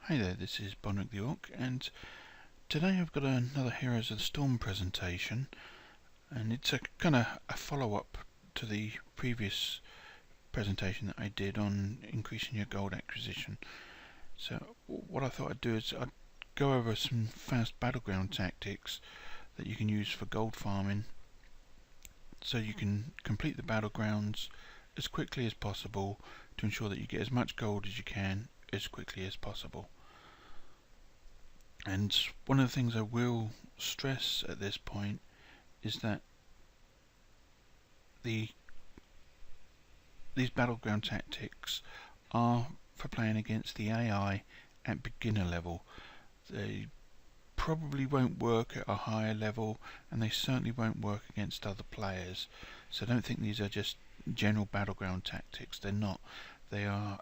Hi there, this is Bonrek the Orc, and today I've got another Heroes of the Storm presentation, and it's a kind of a follow-up to the previous presentation that I did on increasing your gold acquisition. So what I thought I'd do is I'd go over some fast battleground tactics that you can use for gold farming, so you can complete the battlegrounds as quickly as possible to ensure that you get as much gold as you can as quickly as possible. And one of the things I will stress at this point is that these battleground tactics are for playing against the AI at beginner level. They probably won't work at a higher level, and they certainly won't work against other players. So don't think these are just general battleground tactics. They're not. They are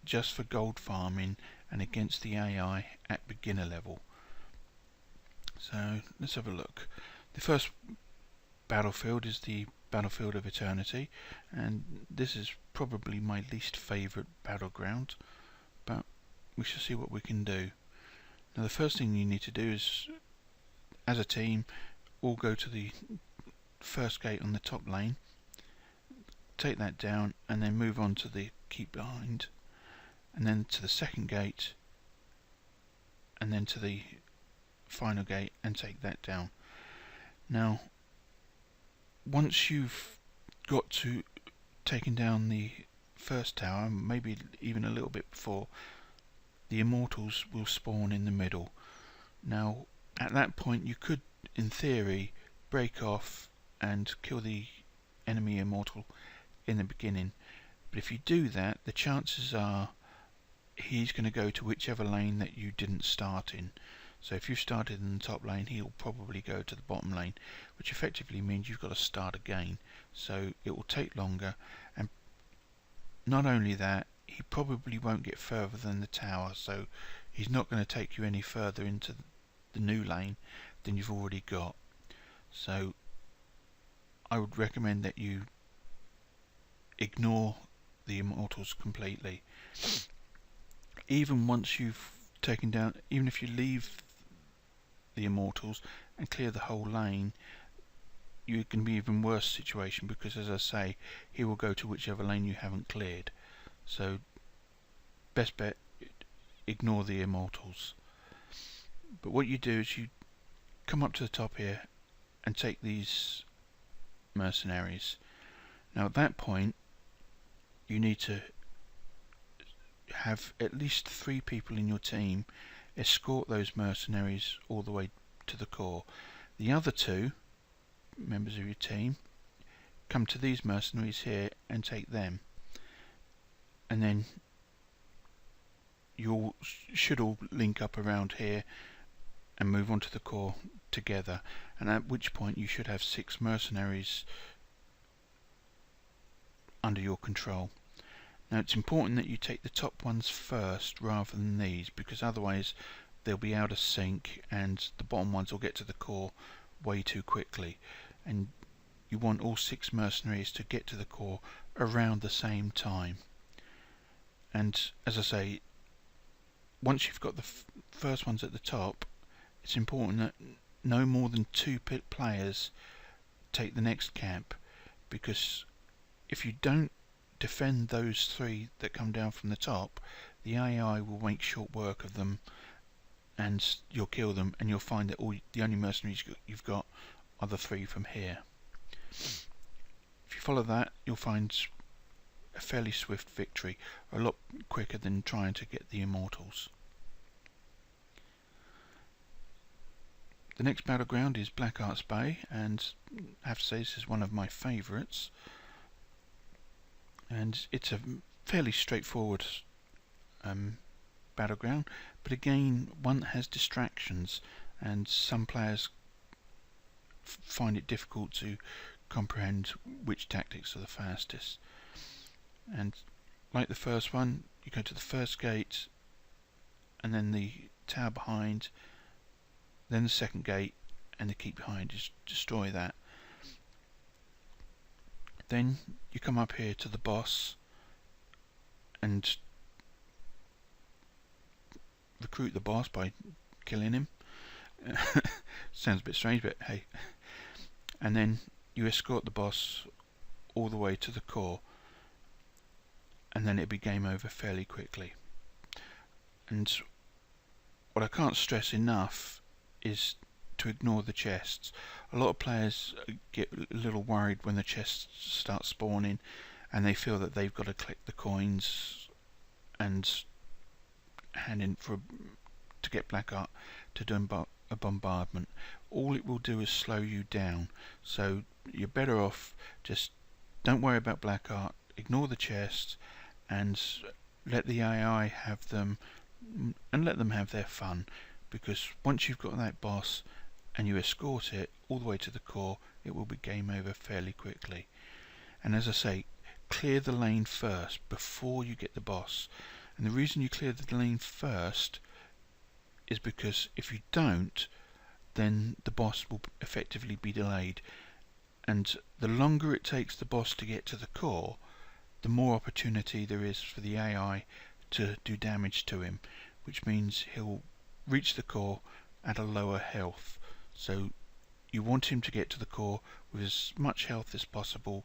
just for gold farming and against the AI at beginner level. So let's have a look. The first battlefield is the Battlefield of Eternity, and this is probably my least favourite battleground, but we shall see what we can do. Now the first thing you need to do is, as a team, all go to the first gate on the top lane, take that down, and then move on to the keep behind, and then to the second gate, and then to the final gate and take that down. Now once you've got to taken down the first tower, maybe even a little bit before, the immortals will spawn in the middle. Now at that point you could, in theory, break off and kill the enemy immortal in the beginning, but if you do that, the chances are he's going to go to whichever lane that you didn't start in. So if you started in the top lane, he'll probably go to the bottom lane, which effectively means you've got to start again. So it will take longer, and not only that, he probably won't get further than the tower, so he's not going to take you any further into the new lane than you've already got. So I would recommend that you ignore the immortals completely. Even once you've taken down, even if you leave the immortals and clear the whole lane, you can be even worse situation, because as I say, he will go to whichever lane you haven't cleared. So best bet, ignore the immortals. But what you do is you come up to the top here and take these mercenaries. Now at that point you need to have at least 3 people in your team escort those mercenaries all the way to the core. The other 2 members of your team come to these mercenaries here and take them, and then you should all link up around here and move on to the core together, and at which point you should have 6 mercenaries under your control. Now it's important that you take the top ones first rather than these, because otherwise they'll be out of sync and the bottom ones will get to the core way too quickly, and you want all 6 mercenaries to get to the core around the same time. And as I say, once you've got the first ones at the top, it's important that no more than 2 players take the next camp, because if you don't defend those 3 that come down from the top, the AI will make short work of them and you'll kill them, and you'll find that the only mercenaries you've got are the 3 from here. If you follow that, you'll find a fairly swift victory, a lot quicker than trying to get the immortals. The next battleground is Blackheart's Bay, and I have to say this is one of my favourites. And it's a fairly straightforward battleground, but again, one that has distractions, and some players find it difficult to comprehend which tactics are the fastest. And like the first one, you go to the first gate and then the tower behind, then the second gate and the keep behind. Just destroy that. Then you come up here to the boss and recruit the boss by killing him. Sounds a bit strange, but hey. And then you escort the boss all the way to the core, and then it'll be game over fairly quickly. And what I can't stress enough is to ignore the chests. A lot of players get a little worried when the chests start spawning and they feel that they've got to collect the coins and hand in to get Blackheart to do a bombardment. All it will do is slow you down, so you're better off just don't worry about Blackheart, ignore the chests and let the AI have them, and let them have their fun, because once you've got that boss and you escort it all the way to the core, it will be game over fairly quickly. And as I say, clear the lane first before you get the boss. And the reason you clear the lane first is because if you don't, then the boss will effectively be delayed. And the longer it takes the boss to get to the core, the more opportunity there is for the AI to do damage to him, which means he'll reach the core at a lower health. So you want him to get to the core with as much health as possible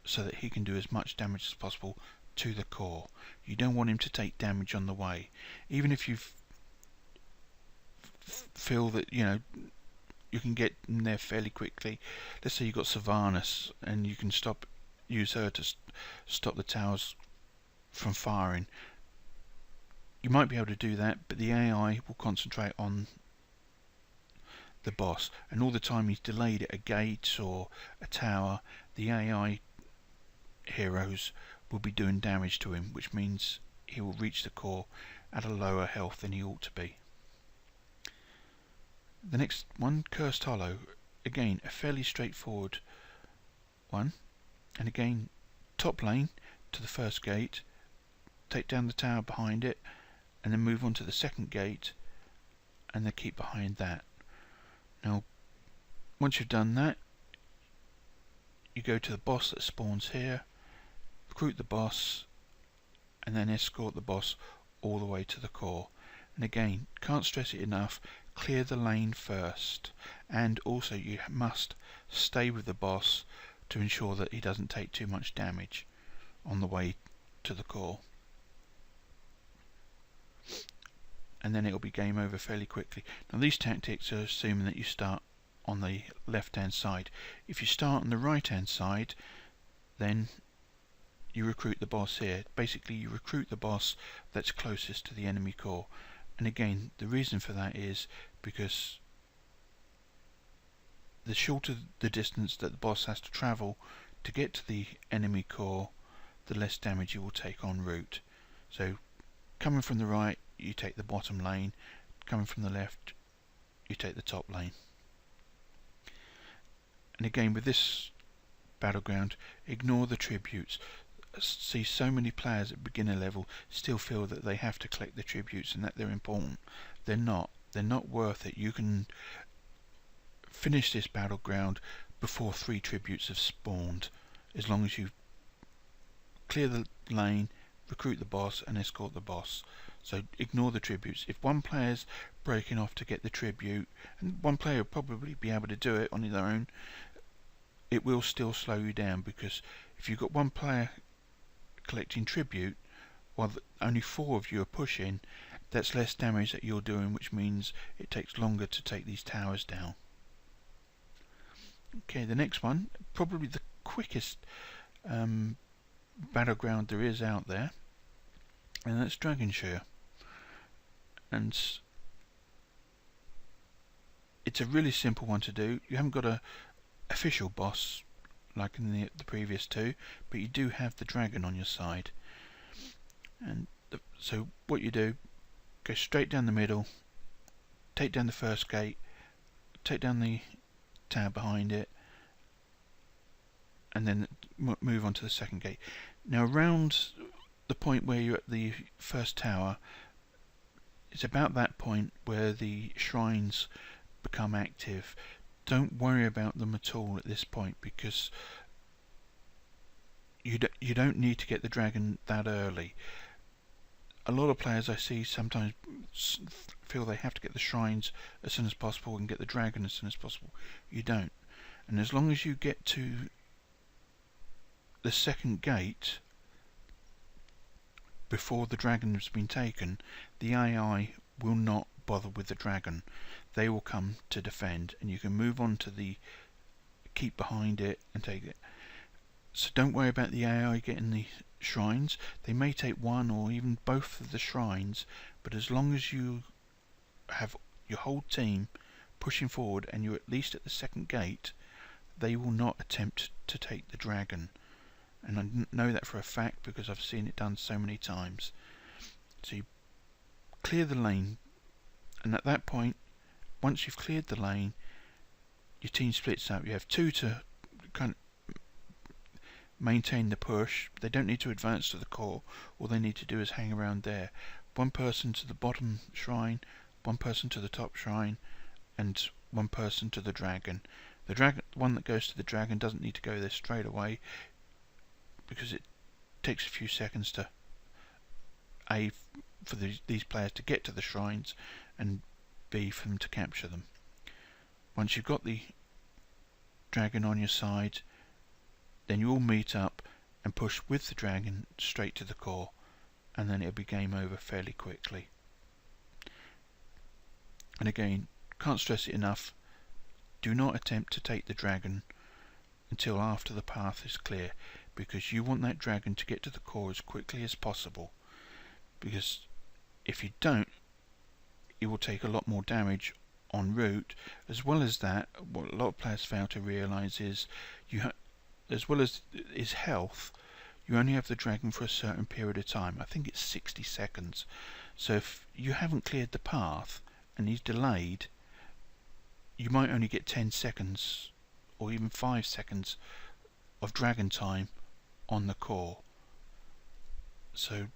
so that he can do as much damage as possible to the core. You don't want him to take damage on the way. Even if you feel that you can get in there fairly quickly. Let's say you've got Sylvanas and you can use her to stop the towers from firing. You might be able to do that, but the AI will concentrate on the boss, and all the time he's delayed at a gate or a tower, the AI heroes will be doing damage to him, which means he will reach the core at a lower health than he ought to be. The next one, Cursed Hollow, again a fairly straightforward one, and again top lane to the first gate, take down the tower behind it, and then move on to the second gate and then keep behind that. Now once you've done that, you go to the boss that spawns here, recruit the boss, and then escort the boss all the way to the core. And again, can't stress it enough, clear the lane first, and also you must stay with the boss to ensure that he doesn't take too much damage on the way to the core. And then it'll be game over fairly quickly. Now these tactics are assuming that you start on the left hand side. If you start on the right hand side, then you recruit the boss here. Basically you recruit the boss that's closest to the enemy core. And again, the reason for that is because the shorter the distance that the boss has to travel to get to the enemy core, the less damage you will take en route. So coming from the right, you take the bottom lane, coming from the left, you take the top lane. And again, with this Battleground, ignore the tributes. See, so many players at beginner level still feel that they have to collect the tributes and that they're important. They're not. They're not worth it. You can finish this Battleground before 3 tributes have spawned, as long as you clear the lane, recruit the boss and escort the boss. So ignore the tributes. If one player's breaking off to get the tribute, and one player will probably be able to do it on their own, it will still slow you down, because if you've got one player collecting tribute while only 4 of you are pushing, that's less damage that you're doing, which means it takes longer to take these towers down. Okay, the next one, probably the quickest Battleground there is out there, and that's Shire. And it's a really simple one to do. You haven't got a official boss like in the previous 2, but you do have the dragon on your side. And so what you do, go straight down the middle, take down the first gate, take down the tower behind it, and then move on to the second gate. Now around the point where you're at the first tower, it's about that point where the shrines become active. Don't worry about them at all at this point, because you don't need to get the dragon that early. A lot of players I see sometimes feel they have to get the shrines as soon as possible and get the dragon as soon as possible. You don't. And as long as you get to the second gate before the dragon has been taken, the AI will not bother with the dragon. They will come to defend, and you can move on to the keep behind it and take it. So don't worry about the AI getting the shrines. They may take one or even both of the shrines, but as long as you have your whole team pushing forward and you're at least at the second gate, they will not attempt to take the dragon. And I know that for a fact because I've seen it done so many times. So you clear the lane, and at that point, once you've cleared the lane, your team splits up. You have two to kind of maintain the push. They don't need to advance to the core. All they need to do is hang around there. One person to the bottom shrine, one person to the top shrine, and one person to the dragon. The one that goes to the dragon doesn't need to go there straight away, because it takes a few seconds to A, for these players to get to the shrines, and B, for them to capture them. Once you've got the dragon on your side, then you all meet up and push with the dragon straight to the core, and then it'll be game over fairly quickly. And again, can't stress it enough, do not attempt to take the dragon until after the path is clear, because you want that dragon to get to the core as quickly as possible, because if you don't, it will take a lot more damage en route. As well as that, what a lot of players fail to realise is, as well as his health, you only have the dragon for a certain period of time. I think it's 60 seconds. So if you haven't cleared the path and he's delayed, you might only get 10 seconds or even 5 seconds of dragon time on the core. So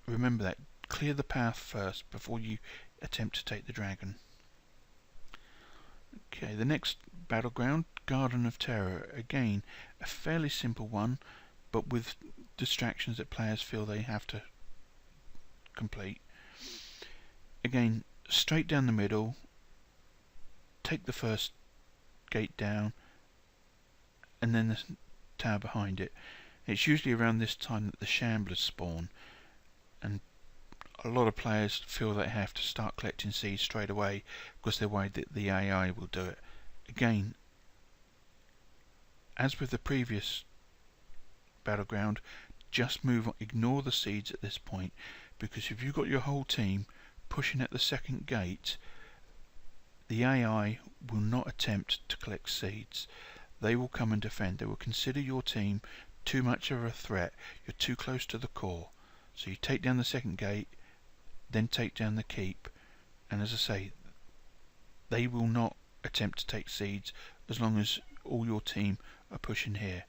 remember that. Clear the path first before you attempt to take the dragon. Okay, the next battleground, Garden of Terror. Again, a fairly simple one, but with distractions that players feel they have to complete. Again, straight down the middle, take the first gate down, and then the tower behind it. It's usually around this time that the shamblers spawn, and a lot of players feel they have to start collecting seeds straight away because they're worried that the AI will do it. Again, as with the previous battleground, just move on, ignore the seeds at this point, because if you've got your whole team pushing at the second gate, the AI will not attempt to collect seeds. They will come and defend. They will consider your team too much of a threat. You're too close to the core. So you take down the second gate, then take down the keep, and as I say, they will not attempt to take seeds as long as all your team are pushing here.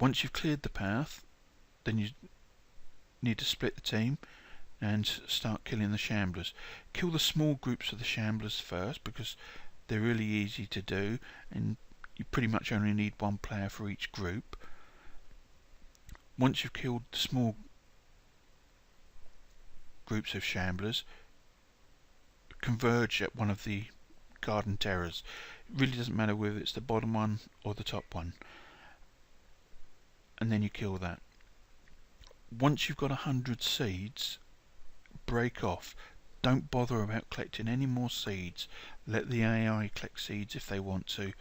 Once you've cleared the path, then you need to split the team and start killing the shamblers. Kill the small groups of the shamblers first, because they're really easy to do, and you pretty much only need one player for each group. Once you've killed the small groups of shamblers, converge at one of the garden terrors. It really doesn't matter whether it's the bottom one or the top one, and then you kill that. Once you've got 100 seeds, break off. Don't bother about collecting any more seeds. Let the AI collect seeds if they want to,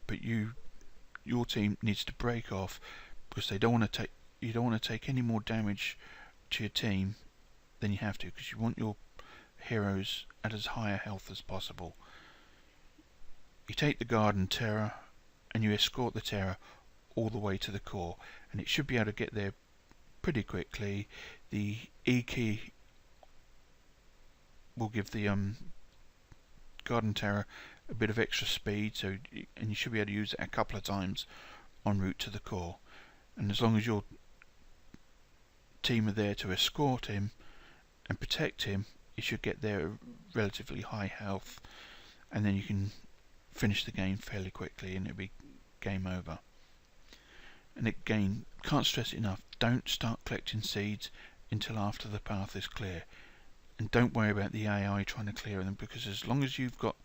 but your team needs to break off, because they don't want to take, you don't want to take any more damage to your team than you have to, because you want your heroes at as high a health as possible. You take the garden terror and you escort the terror all the way to the core, and it should be able to get there pretty quickly. The E key will give the garden terror a bit of extra speed, and you should be able to use it a couple of times en route to the core. And as long as your team are there to escort him and protect him, you should get there at relatively high health, and then you can finish the game fairly quickly and it'll be game over. And again, can't stress it enough, don't start collecting seeds until after the path is clear. And don't worry about the AI trying to clear them, because as long as you've got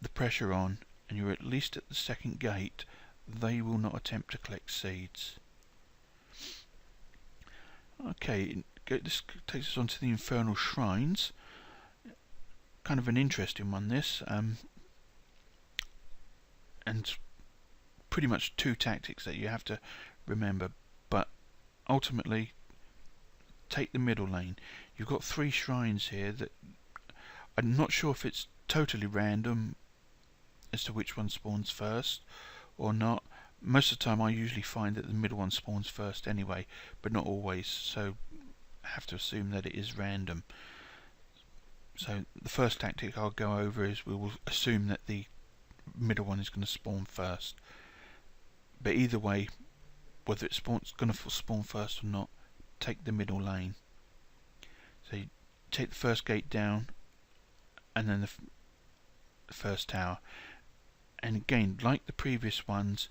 the pressure on and you're at least at the second gate, they will not attempt to collect seeds. Okay, this takes us on to the Infernal Shrines. Kind of an interesting one, this, and pretty much two tactics that you have to remember, but ultimately take the middle lane. You've got 3 shrines here that I'm not sure if it's totally random as to which one spawns first or not. Most of the time I usually find that the middle one spawns first anyway, but not always, so I have to assume that it is random. So the first tactic I'll go over is we will assume that the middle one is going to spawn first. But either way, whether it's going to spawn first or not, take the middle lane. So you take the first gate down and then the first tower. And again, like the previous ones,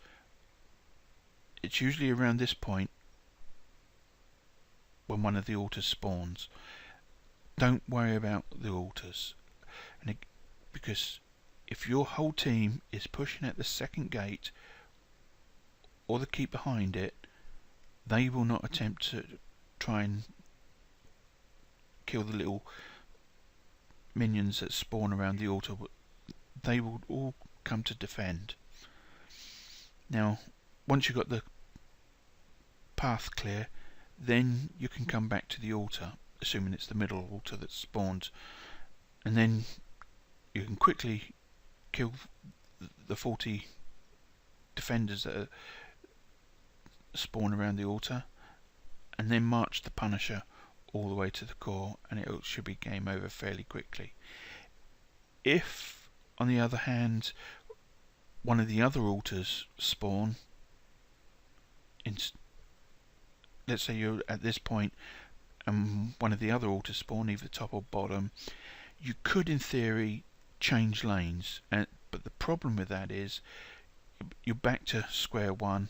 it's usually around this point when one of the altars spawns. Don't worry about the altars, because if your whole team is pushing at the second gate or the keep behind it, they will not attempt to try and kill the little minions that spawn around the altar. They will all come to defend. Now, once you've got the path clear, then you can come back to the altar, assuming it's the middle altar that spawns, and then you can quickly kill the 40 defenders that spawn around the altar, and then march the Punisher all the way to the core, and it should be game over fairly quickly. If, on the other hand, one of the other altars spawn, let's say you're at this point and one of the other altars spawn, either top or bottom, you could in theory change lanes, but the problem with that is you're back to square one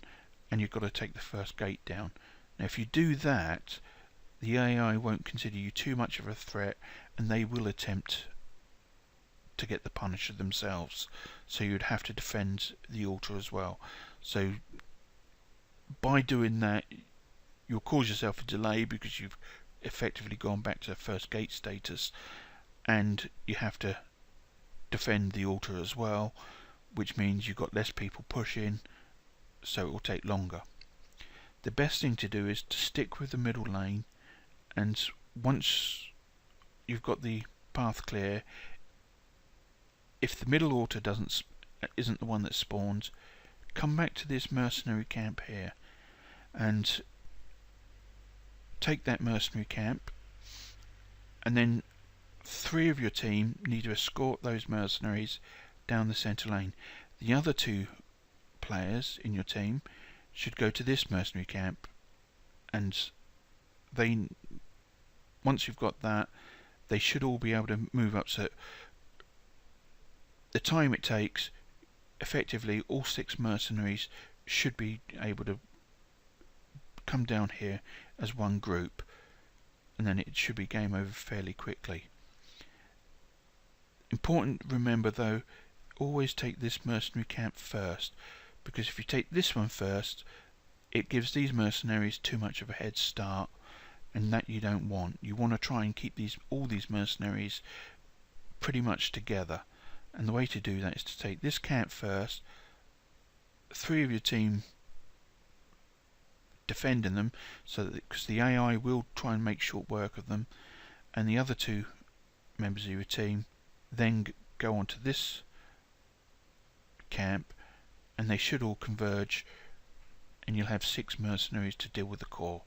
and you've got to take the first gate down. Now if you do that, the AI won't consider you too much of a threat, and they will attempt to get the Punisher themselves, so you'd have to defend the altar as well. So by doing that, you'll cause yourself a delay because you've effectively gone back to first gate status, and you have to defend the altar as well, which means you've got less people pushing, so it will take longer. The best thing to do is to stick with the middle lane, and once you've got the path clear, if the middle altar isn't the one that spawns, come back to this mercenary camp here and take that mercenary camp, and then 3 of your team need to escort those mercenaries down the centre lane. The other 2 players in your team should go to this mercenary camp, and once you've got that, they should all be able to move up. So the time it takes, effectively all 6 mercenaries should be able to come down here as one group, and then it should be game over fairly quickly. Important to remember though, always take this mercenary camp first, because if you take this one first, it gives these mercenaries too much of a head start, and that you don't want. You want to try and keep all these mercenaries pretty much together, and the way to do that is to take this camp first, 3 of your team defending them, so that because the AI will try and make short work of them, and the other 2 members of your team then go on to this camp, and they should all converge, and you'll have 6 mercenaries to deal with the core.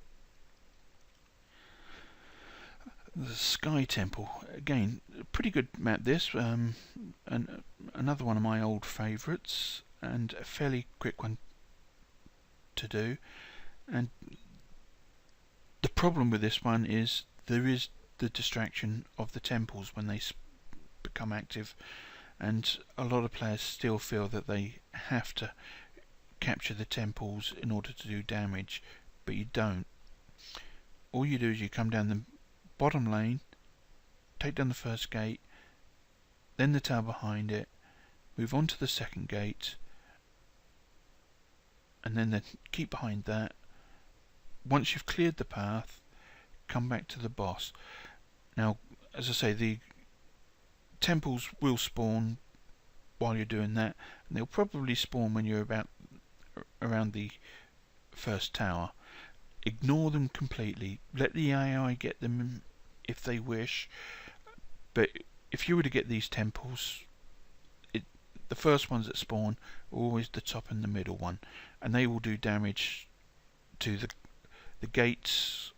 The Sky Temple, again, a pretty good map this, and another one of my old favourites, and a fairly quick one to do. And the problem with this one is there is the distraction of the temples when they become active, and a lot of players still feel that they have to capture the temples in order to do damage, but you don't. all you do is you come down the bottom lane, take down the first gate, then the tower behind it, move on to the second gate, and then keep behind that. Once you've cleared the path, come back to the boss. Now, as I say, the temples will spawn while you're doing that, and they'll probably spawn when you're around the first tower. Ignore them completely. Let the AI get them if they wish, but if you were to get these temples, the first ones that spawn are always the top and the middle one, and they will do damage to the gates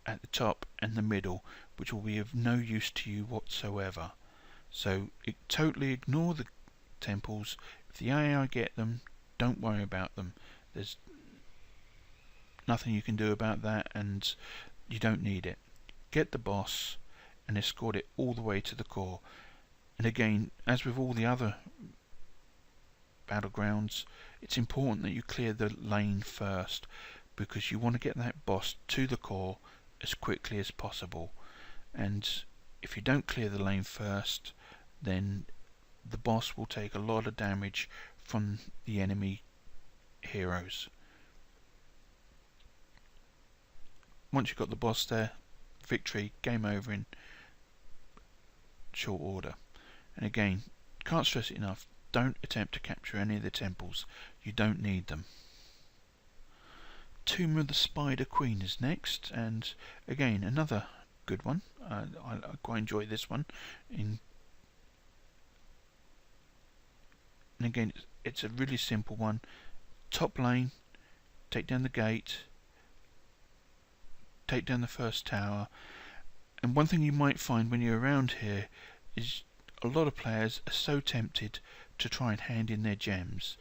at the top and the middle, which will be of no use to you whatsoever. So totally ignore the temples. If the AI get them, don't worry about them. There's nothing you can do about that, and you don't need it. Get the boss and escort it all the way to the core. And again, as with all the other battlegrounds, it's important that you clear the lane first, because you want to get that boss to the core as quickly as possible. And if you don't clear the lane first, then the boss will take a lot of damage from the enemy heroes. Once you've got the boss there, victory, game over in short order. And again, can't stress it enough, don't attempt to capture any of the temples. You don't need them. Tomb of the Spider Queen is next, and again another good one. I quite enjoy this one. And again, it's a really simple one. Top lane, take down the gate, take down the first tower. And one thing you might find when you're around here is a lot of players are so tempted to try and hand in their gems.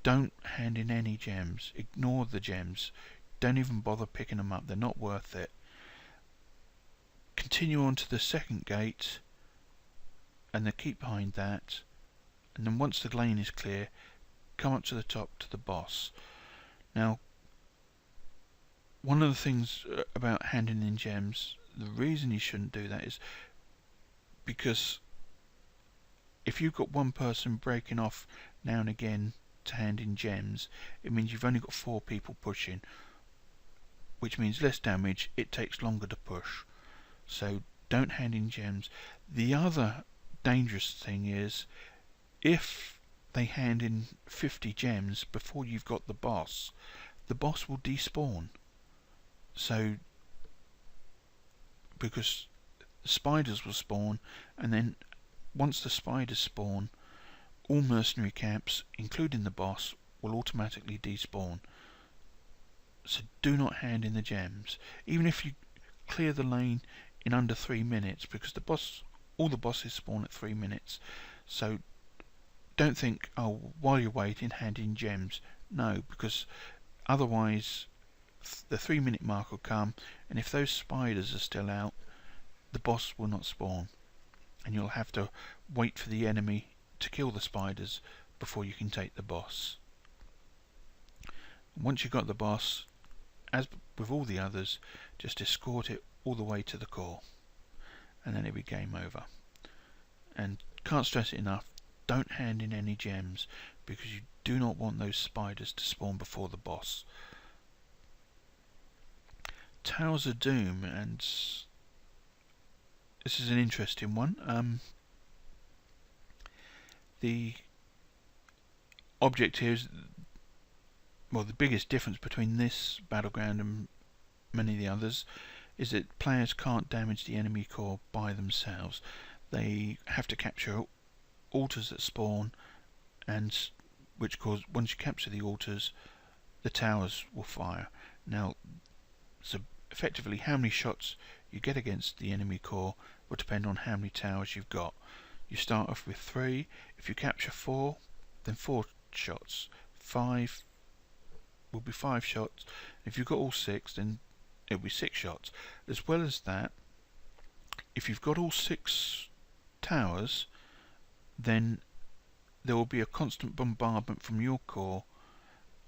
Don't hand in any gems. Ignore the gems. Don't even bother picking them up. They're not worth it. Continue on to the second gate, and then keep behind that. And then once the lane is clear, come up to the top to the boss. Now, one of the things about handing in gems, the reason you shouldn't do that is because if you've got one person breaking off now and again to hand in gems, it means you've only got 4 people pushing, which means less damage. It takes longer to push, so don't hand in gems. The other dangerous thing is if they hand in 50 gems before you've got the boss will despawn. So because the spiders will spawn, and then once the spiders spawn, all mercenary camps, including the boss, will automatically despawn. So do not hand in the gems, even if you clear the lane in under 3 minutes, because all the bosses spawn at 3 minutes. So don't think, oh, while you're waiting, hand in gems. No, because otherwise the 3-minute mark will come, and if those spiders are still out, the boss will not spawn, and you'll have to wait for the enemy to kill the spiders before you can take the boss. Once you've got the boss, as with all the others, just escort it all the way to the core, and then it'll be game over. And can't stress it enough, don't hand in any gems, because you do not want those spiders to spawn before the boss. Towers of Doom, and this is an interesting one. The object here is, well, the biggest difference between this battleground and many of the others is that players can't damage the enemy core by themselves. They have to capture altars that spawn, and which cause, once you capture the altars, the towers will fire. Now, so effectively how many shots you get against the enemy core will depend on how many towers you've got. You start off with 3. If you capture 4, then 4 shots. 5 will be 5 shots. If you've got all 6, then it'll be 6 shots. As well as that, if you've got all 6 towers, then there will be a constant bombardment from your core.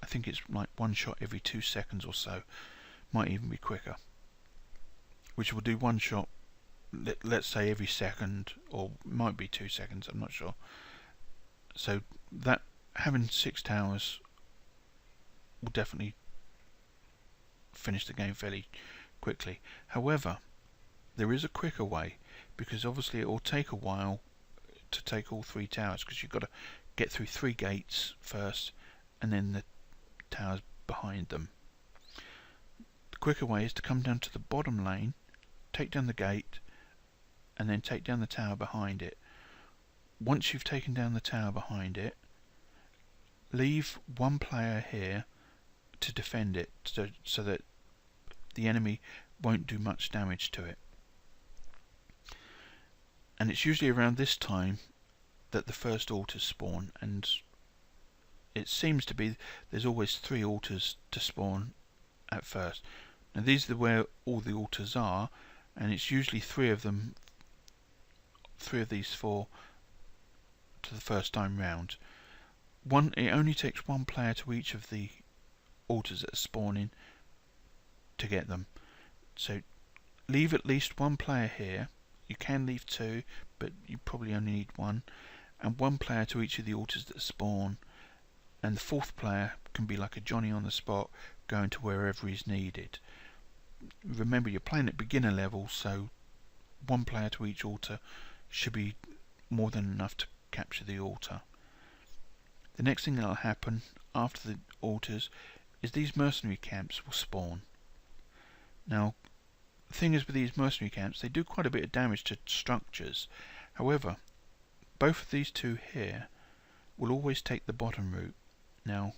I think it's like 1 shot every 2 seconds or so. Might even be quicker. which will do one shot, let's say every second, or might be 2 seconds, I'm not sure. So that having 6 towers will definitely finish the game fairly quickly. However, there is a quicker way, because obviously it will take a while to take all 3 towers, because you've got to get through 3 gates first and then the towers behind them. The quicker way is to come down to the bottom lane, take down the gate, and then take down the tower behind it. Once you've taken down the tower behind it, leave one player here to defend it, so that the enemy won't do much damage to it. And it's usually around this time that the first altars spawn, and it seems to be there's always 3 altars to spawn at first. Now these are where all the altars are, and it's usually 3 of these 4 to the first time round. It only takes 1 player to each of the altars that are spawning to get them. So leave at least 1 player here. You can leave 2, but you probably only need 1, and 1 player to each of the altars that spawn, and the 4th player can be like a Johnny on the spot, going to wherever he's needed. Remember, you're playing at beginner level, so 1 player to each altar should be more than enough to capture the altar. The next thing that will happen after the altars is these mercenary camps will spawn. Now, the thing is with these mercenary camps, they do quite a bit of damage to structures. However, both of these 2 here will always take the bottom route. Now,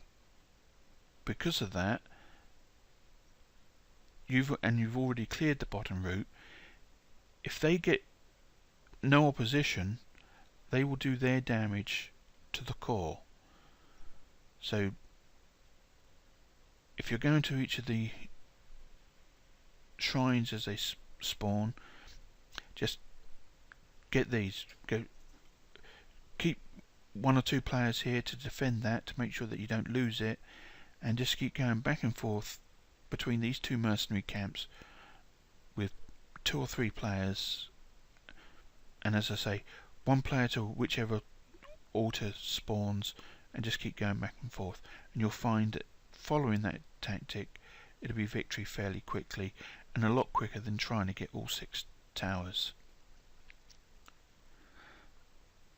because of that, you've already cleared the bottom route. If they get no opposition, they will do their damage to the core. So if you're going to each of the shrines as they spawn, just get these. Keep 1 or 2 players here to defend that, to make sure that you don't lose it, and just keep going back and forth between these 2 mercenary camps with 2 or 3 players, and as I say, 1 player to whichever altar spawns, and just keep going back and forth, and you'll find that following that tactic it'll be victory fairly quickly, and a lot quicker than trying to get all 6 towers.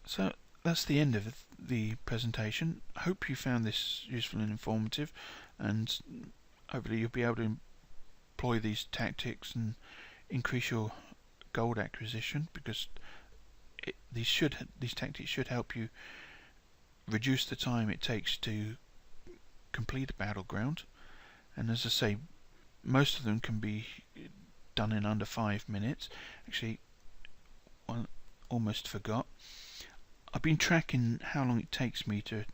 So that's the end of the presentation. I hope you found this useful and informative, and hopefully you'll be able to employ these tactics and increase your gold acquisition, because these tactics should help you reduce the time it takes to complete a battleground. And as I say, most of them can be done in under 5 minutes. Actually, I almost forgot. I've been tracking how long it takes me to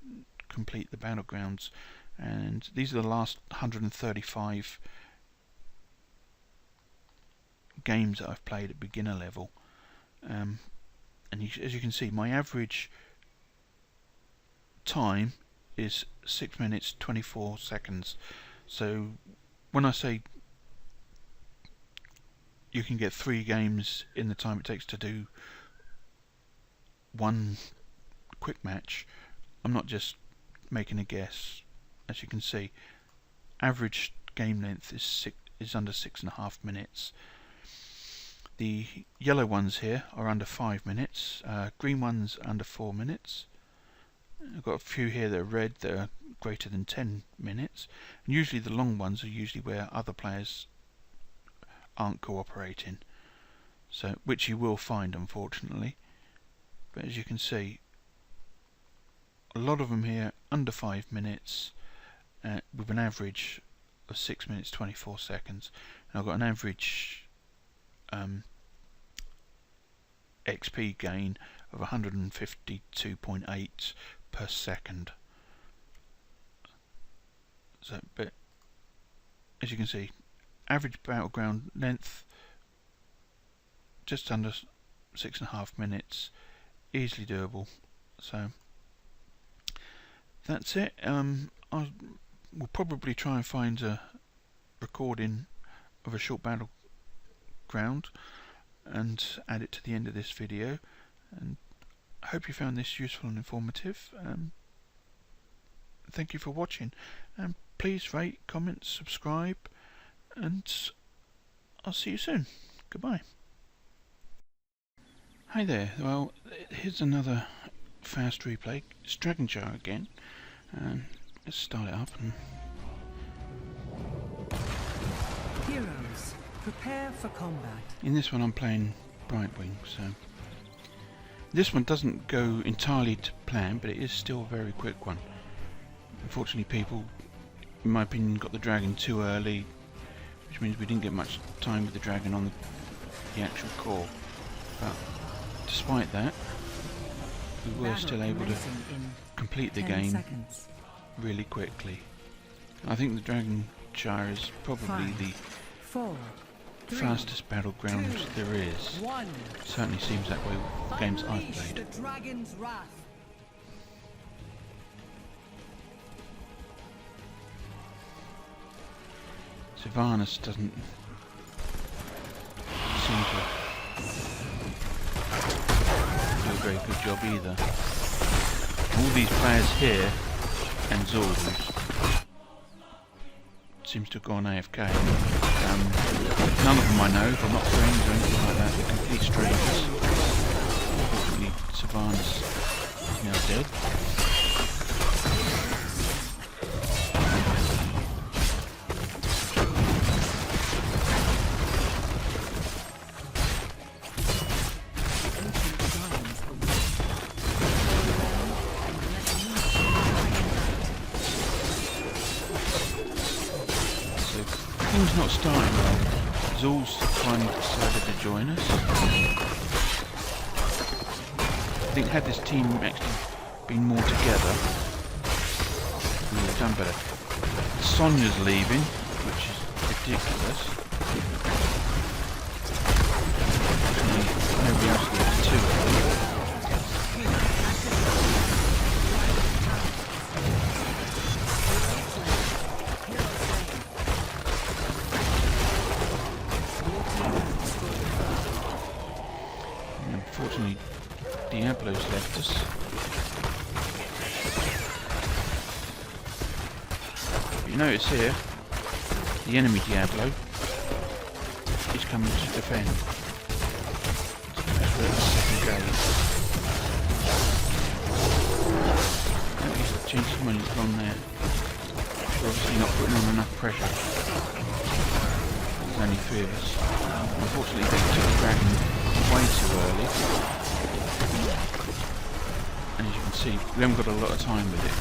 complete the battlegrounds, and these are the last 135 games that I've played at beginner level. And as you can see, my average time is 6 minutes 24 seconds. So when I say you can get 3 games in the time it takes to do 1 quick match, I'm not just making a guess. As you can see, average game length is under 6.5 minutes. The yellow ones here are under 5 minutes, green ones under 4 minutes. I've got a few here that are red that are greater than 10 minutes, and usually the long ones are usually where other players aren't cooperating, so which you will find, unfortunately. But as you can see, a lot of them here under 5 minutes, with an average of 6 minutes 24 seconds, and I've got an average XP gain of 152.8 per second. So, but as you can see, average battleground length just under 6.5 minutes, easily doable. So that's it. I will probably try and find a recording of a short battleground Battleground and add it to the end of this video. And I hope you found this useful and informative. Thank you for watching, and please rate, comment, subscribe, and I'll see you soon. Goodbye. Hi there. Well, here's another fast replay. It's Shire again. Let's start it up. And heroes, prepare for combat. in this one I'm playing Brightwing, so this one doesn't go entirely to plan, but it is still a very quick one. Unfortunately, people, in my opinion, got the dragon too early, which means we didn't get much time with the dragon on the actual core. But despite that, we were still able to complete the game really quickly. I think the Dragon Shire is probably the fastest battleground there is. Certainly seems that way with games I've played. Sylvanas doesn't seem to do a very good job either. All these players here and Zordus seems to have gone AFK. None of them I know, they're not friends or anything like that, they're complete strangers. Unfortunately, Sylvanas is now dead. Things not starting well. Zul's finally decided to join us. I think had this team actually been more together, we would have done better. Sonya's leaving, which is ridiculous. Nobody else leaves too. Unfortunately, Diablo's left us. You notice here, the enemy Diablo is coming to defend. That's where the second goes. Notice change someone who's gone there. We're obviously not putting on enough pressure. There's only 3 of us. Unfortunately, they took the dragon way too early, and as you can see, we haven't got a lot of time with it.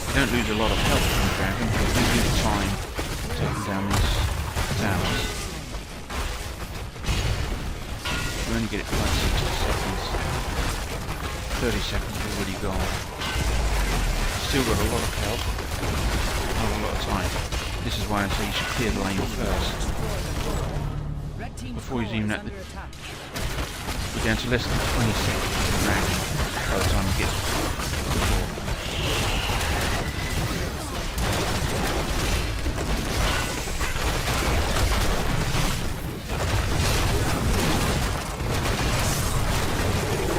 We don't lose a lot of health from the dragon, but we lose time taking down these towers. We only get it for like 60 seconds. 30 seconds already gone. Still got a lot of health, not a lot of time. This is why I say you should clear the lane first, before he's even at the... We're down to less than 20 seconds of the dragon by the time he gets to the ball.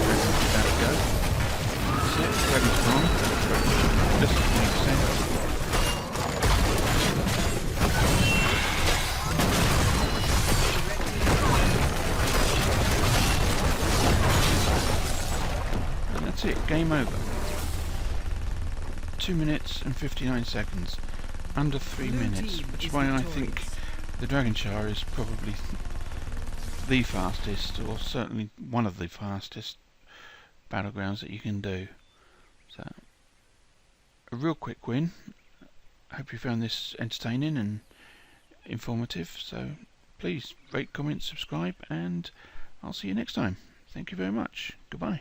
Dragon's about to go. That's it, dragon's gone. Less than 20%. That's it, game over. 2 minutes and 59 seconds. Under 3 minutes, which is why I think the Dragon Shire is probably the fastest, or certainly one of the fastest battlegrounds that you can do. So, a real quick win. I hope you found this entertaining and informative, so please rate, comment, subscribe, and I'll see you next time. Thank you very much. Goodbye.